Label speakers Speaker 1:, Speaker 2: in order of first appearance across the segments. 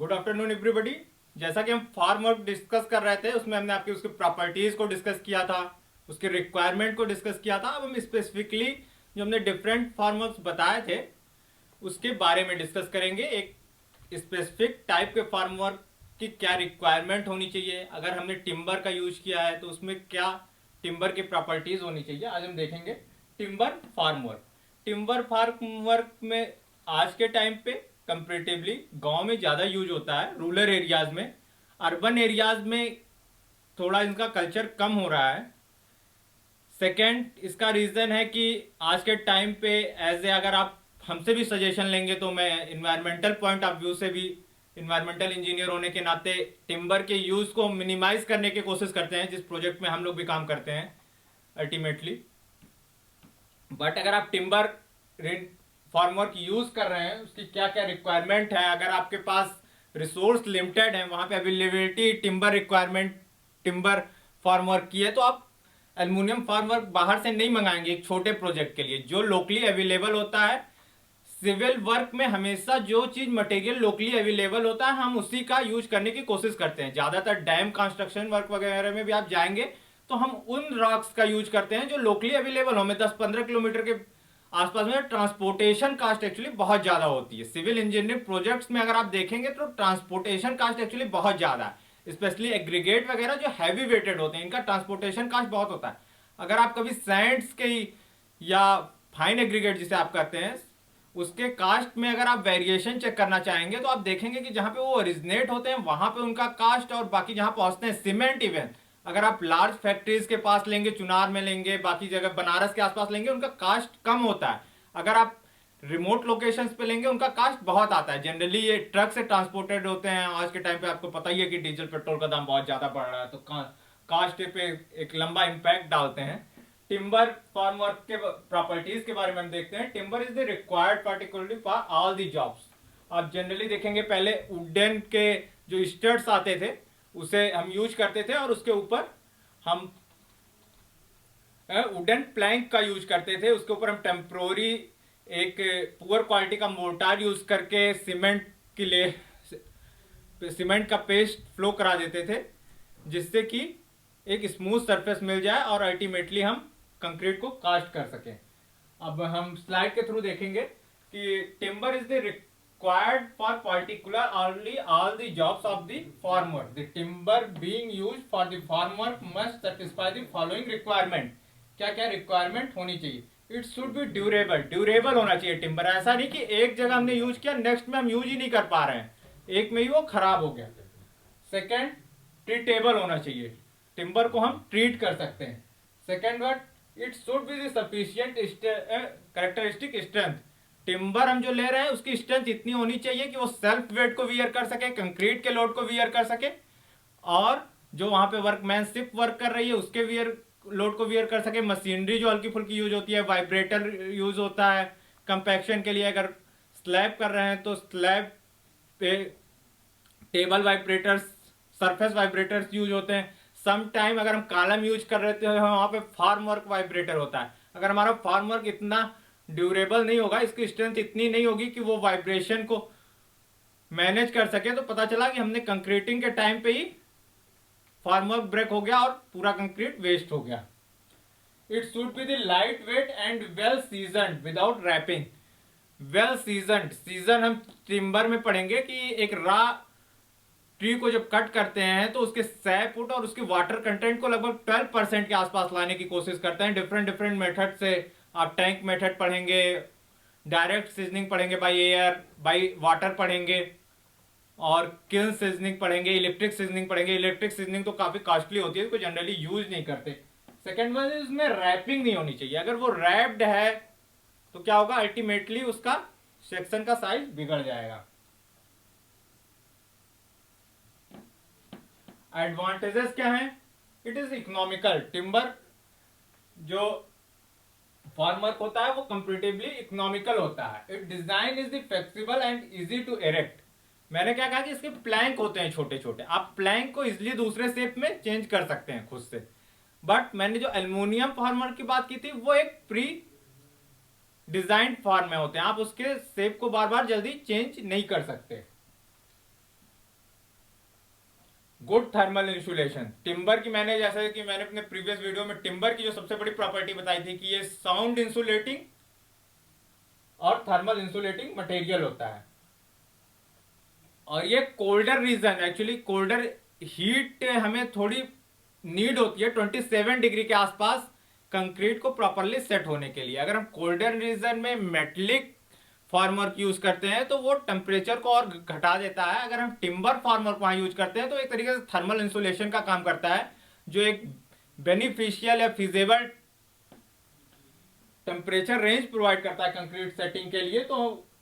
Speaker 1: Good afternoon everybody. जैसा कि हम फार्म वर्क डिस्कस कर रहे थे उसमें हमने आपकी उसकी प्रॉपर्टीज को डिस्कस किया था, उसके रिक्वायरमेंट को डिस्कस किया था। अब हम स्पेसिफिकली जो हमने डिफरेंट फार्म वर्क्स बताए थे उसके बारे में डिस्कस करेंगे। एक स्पेसिफिक टाइप के फार्म वर्क की क्या रिक्वायरमेंट होनी चाहिए, अगर हमने टिम्बर का यूज किया है तो उसमें क्या टिम्बर की प्रॉपर्टीज होनी चाहिए, आज हम देखेंगे। Timber form work, timber form work में आज के टाइम पे कंपेरेटिवली गांव में ज़्यादा यूज होता है, रूरल एरियाज में। अर्बन एरियाज में थोड़ा इनका कल्चर कम हो रहा है। सेकेंड, इसका रीज़न है कि आज के टाइम पे एज ए अगर आप हमसे भी सजेशन लेंगे तो मैं इन्वायरमेंटल पॉइंट ऑफ व्यू से भी, इन्वायरमेंटल इंजीनियर होने के नाते टिम्बर के यूज़ को मिनिमाइज करने की कोशिश करते हैं, जिस प्रोजेक्ट में हम लोग भी काम करते हैं अल्टीमेटली। बट अगर आप टिम्बर फार्म वर्क यूज कर रहे हैं उसकी क्या क्या रिक्वायरमेंट है, अगर आपके पास रिसोर्स लिमिटेड है, वहां पे availability timber requirement timber form work की है, तो आप एल्युमिनियम फार्म वर्क बाहर से नहीं मंगाएंगे एक छोटे प्रोजेक्ट के लिए। जो लोकली अवेलेबल होता है, सिविल वर्क में हमेशा जो चीज मटेरियल लोकली अवेलेबल होता है हम उसी का यूज करने की कोशिश करते हैं। ज्यादातर डैम कंस्ट्रक्शन वर्क वगैरह में भी आप जाएंगे तो हम उन रॉक्स का यूज करते हैं जो लोकली अवेलेबल हो। हमें 10-15 किलोमीटर के आसपास में ट्रांसपोर्टेशन कास्ट एक्चुअली बहुत ज्यादा होती है। सिविल इंजीनियरिंग प्रोजेक्ट्स में अगर आप देखेंगे तो ट्रांसपोर्टेशन कास्ट एक्चुअली बहुत ज्यादा है, स्पेशली एग्रीगेट वगैरह जो हैवी वेटेड होते हैं इनका ट्रांसपोर्टेशन कास्ट बहुत होता है। अगर आप कभी सैंड्स के या फाइन एग्रीगेट जिसे आप कहते हैं उसके कास्ट में अगर आप वेरिएशन चेक करना चाहेंगे तो आप देखेंगे कि जहां पे वो ओरिजिनेट होते हैं वहां पे उनका कास्ट और बाकी जहां पहुंचते हैं सीमेंट इवन, अगर आप लार्ज फैक्ट्रीज के पास लेंगे, चुनार में लेंगे, बाकी जगह बनारस के आसपास लेंगे, उनका कास्ट कम होता है। अगर आप रिमोट लोकेशंस पे लेंगे उनका कास्ट बहुत आता है। जनरली ये ट्रक से ट्रांसपोर्टेड होते हैं। आज के टाइम पे आपको पता ही है कि डीजल पेट्रोल का दाम बहुत ज्यादा बढ़ रहा है, तो कास्ट पे एक लंबा इम्पैक्ट डालते हैं। टिम्बर फार्म वर्क के प्रॉपर्टीज के बारे में हम देखते हैं। Timber is the required particularly for all the jobs. आप जनरली देखेंगे पहले वुडन के जो स्टड्स आते थे उसे हम यूज करते थे और उसके ऊपर हम वुडन प्लैंक का यूज करते थे। उसके ऊपर हम टेम्प्रोरी एक पुअर क्वालिटी का मोर्टार यूज करके सीमेंट का पेस्ट फ्लो करा देते थे, जिससे कि एक स्मूथ सरफेस मिल जाए और अल्टीमेटली हम कंक्रीट को कास्ट कर सकें। अब हम स्लाइड के थ्रू देखेंगे कि timber is the required for particular only all the jobs of the farmer. The timber being used for the farmer must satisfy the following requirement. क्या क्या रिक्वायरमेंट होनी चाहिए? It should B durable, durable होना चाहिए timber. ऐसा नहीं कि एक जगह हमने यूज किया नेक्स्ट में हम यूज ही नहीं कर पा रहे हैं, एक में ही वो खराब हो गया। सेकेंड, ट्रीटेबल होना चाहिए, टिम्बर को हम ट्रीट कर सकते हैं। Second word, it should B sufficient characteristic strength. Timber हम जो ले रहे हैं उसकी स्ट्रेंथ इतनी होनी चाहिए कि वो सेल्फ वेट को वियर कर सके, कंक्रीट के लोड को वियर कर सके, और जो वहां पे वर्कमैनशिप वर्क कर रही है उसके लोड को वियर कर सके। मशीनरी जो हल्की फुल्की यूज होती है, वाइब्रेटर यूज होता है कंपैक्शन के लिए। अगर स्लैब कर रहे हैं तो स्लैब पे table vibrators, surface vibrators use होते हैं। सम टाइम अगर हम कॉलम यूज कर रहे थे वहां पे फार्म वर्क वाइब्रेटर होता है। अगर हमारा फार्म वर्क इतना ड्यूरेबल नहीं होगा, इसकी स्ट्रेंथ इतनी नहीं होगी कि वो वाइब्रेशन को मैनेज कर सके, तो पता चला कि हमने कंक्रीटिंग के टाइम पे ही फार्म वर्क ब्रेक हो गया और पूरा कंक्रीट वेस्ट हो गया। It should be the light weight and well seasoned without warping. Well seasoned, season हम टिम्बर में पढ़ेंगे कि एक रा ट्री को जब कट करते हैं तो उसके सैपुट और उसके वाटर कंटेंट को लगभग 12% के आसपास लाने की कोशिश करते हैं डिफरेंट डिफरेंट मेथड से। आप टैंक मेथड पढ़ेंगे, डायरेक्ट सीजनिंग पढ़ेंगे, बाय एयर, बाय वाटर पढ़ेंगे, और किल्न सीजनिंग पढ़ेंगे, इलेक्ट्रिक सीजनिंग पढ़ेंगे। इलेक्ट्रिक सीजनिंग तो काफी कॉस्टली होती है, इसको जनरली यूज नहीं करते। सेकेंड वन, इसमें रैपिंग नहीं होनी चाहिए। अगर वो रैप्ड है तो क्या होगा, अल्टीमेटली उसका सेक्शन का साइज बिगड़ जाएगा। एडवांटेजेस क्या है? It is economical. टिम्बर जो फार्म वर्क होता है वो कंपेरेटिवली इकोनॉमिकल होता है। It design is the flexible and easy to erect. मैंने क्या कहा कि इसके प्लैंक होते हैं छोटे छोटे, आप प्लैंक को इजिली दूसरे शेप में चेंज कर सकते हैं खुद से। बट मैंने जो एल्युमिनियम फार्म वर्क की बात की थी वो एक प्री डिजाइंड फॉर्म में होते हैं, आप उसके शेप को बार बार जल्दी चेंज नहीं कर सकते। Good thermal insulation. टिम्बर की मैंने, जैसे कि मैंने अपने प्रीवियस वीडियो में टिम्बर की जो सबसे बड़ी प्रॉपर्टी बताई थी कि ये साउंड इंसुलेटिंग और थर्मल इंसुलेटिंग मटेरियल होता है। और ये colder region, actually colder heat हमें थोड़ी नीड होती है 27 डिग्री के आसपास कंक्रीट को प्रॉपरली सेट होने के लिए। अगर हम कोल्डर रीजन में मेटलिक फॉर्मवर्क यूज करते हैं तो वो टेम्परेचर को और घटा देता है। अगर हम टिम्बर फॉर्मवर्क वहां यूज करते हैं तो एक तरीके से थर्मल इंसुलेशन का काम करता है, जो एक बेनिफिशियल या फिजिबल टेम्परेचर रेंज प्रोवाइड करता है कंक्रीट सेटिंग के लिए। तो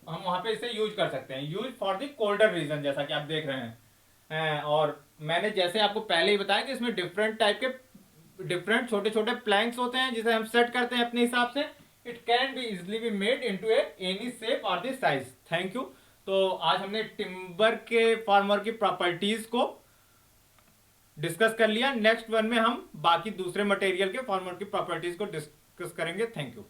Speaker 1: हम वहां पे इसे यूज कर सकते हैं, use for the colder region, जैसा कि आप देख रहे हैं। और मैंने जैसे आपको पहले ही बताया कि इसमें डिफरेंट टाइप के डिफरेंट छोटे छोटे प्लैंक्स होते हैं जिसे हम सेट करते हैं अपने हिसाब से। It can be easily be made into any shape और द साइज। Thank you. तो आज हमने टिम्बर के फॉर्मर की प्रॉपर्टीज को डिस्कस कर लिया। नेक्स्ट वन में हम बाकी दूसरे मटेरियल के फॉर्मर की प्रॉपर्टीज को डिस्कस करेंगे। Thank you.